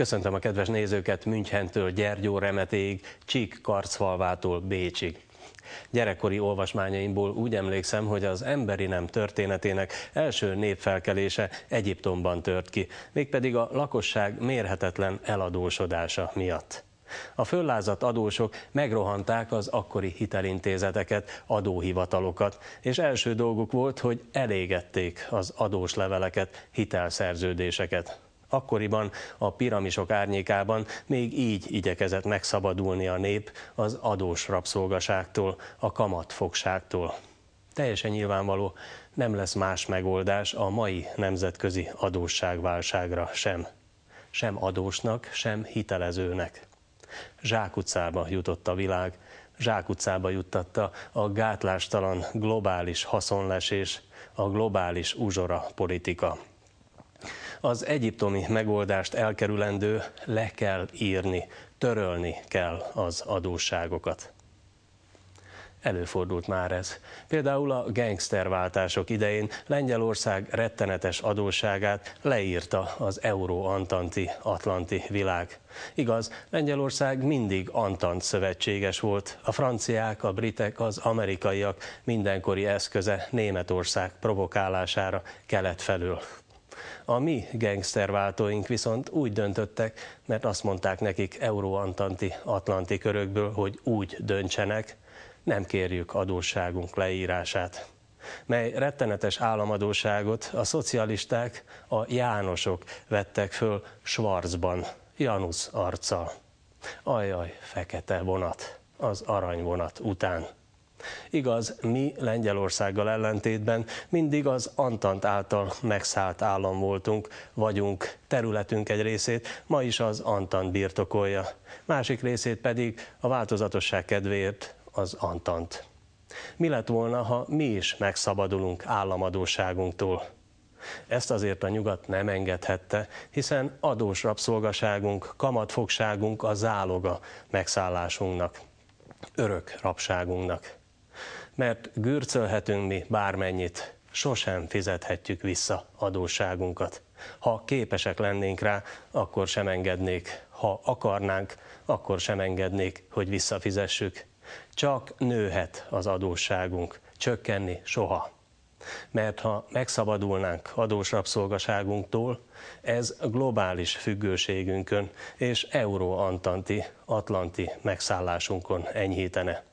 Köszöntöm a kedves nézőket Münchentől Gyergyóremetéig, Csík-Karcfalvától Bécsig. Gyerekkori olvasmányaimból úgy emlékszem, hogy az emberi nem történetének első népfelkelése Egyiptomban tört ki, mégpedig a lakosság mérhetetlen eladósodása miatt. A föllázadt adósok megrohanták az akkori hitelintézeteket, adóhivatalokat, és első dolguk volt, hogy elégették az adós leveleket, hitelszerződéseket. Akkoriban a piramisok árnyékában még így igyekezett megszabadulni a nép az adós rabszolgaságtól, a kamatfogságtól. Teljesen nyilvánvaló, nem lesz más megoldás a mai nemzetközi adósságválságra sem. Sem adósnak, sem hitelezőnek. Zsákutcába jutott a világ, zsákutcába juttatta a gátlástalan globális haszonlesés, a globális uzsora politika. Az egyiptomi megoldást elkerülendő, le kell írni, törölni kell az adósságokat. Előfordult már ez. Például a gengszterváltások idején Lengyelország rettenetes adósságát leírta az euró-antanti atlanti világ. Igaz, Lengyelország mindig antant szövetséges volt, a franciák, a britek, az amerikaiak mindenkori eszköze Németország provokálására kelet felől. A mi gengszterváltóink viszont úgy döntöttek, mert azt mondták nekik euró-antanti atlanti körökből, hogy úgy döntsenek, nem kérjük adósságunk leírását. Mely rettenetes államadósságot a szocialisták, a Jánosok vettek föl Schwarzban, Janusz arccal. Ajaj, fekete vonat, az aranyvonat után. Igaz, mi Lengyelországgal ellentétben mindig az Antant által megszállt állam voltunk, vagyunk, területünk egy részét ma is az Antant birtokolja, másik részét pedig a változatosság kedvéért az Antant. Mi lett volna, ha mi is megszabadulunk államadósságunktól? Ezt azért a nyugat nem engedhette, hiszen adós rabszolgaságunk, kamatfogságunk a záloga megszállásunknak, örök rabságunknak. Mert gürcölhetünk mi bármennyit, sosem fizethetjük vissza adósságunkat. Ha képesek lennénk rá, akkor sem engednék, ha akarnánk, akkor sem engednék, hogy visszafizessük. Csak nőhet az adósságunk, csökkenni soha. Mert ha megszabadulnánk adós rabszolgaságunktól, ez globális függőségünkön és euró-antanti, atlanti megszállásunkon enyhítene.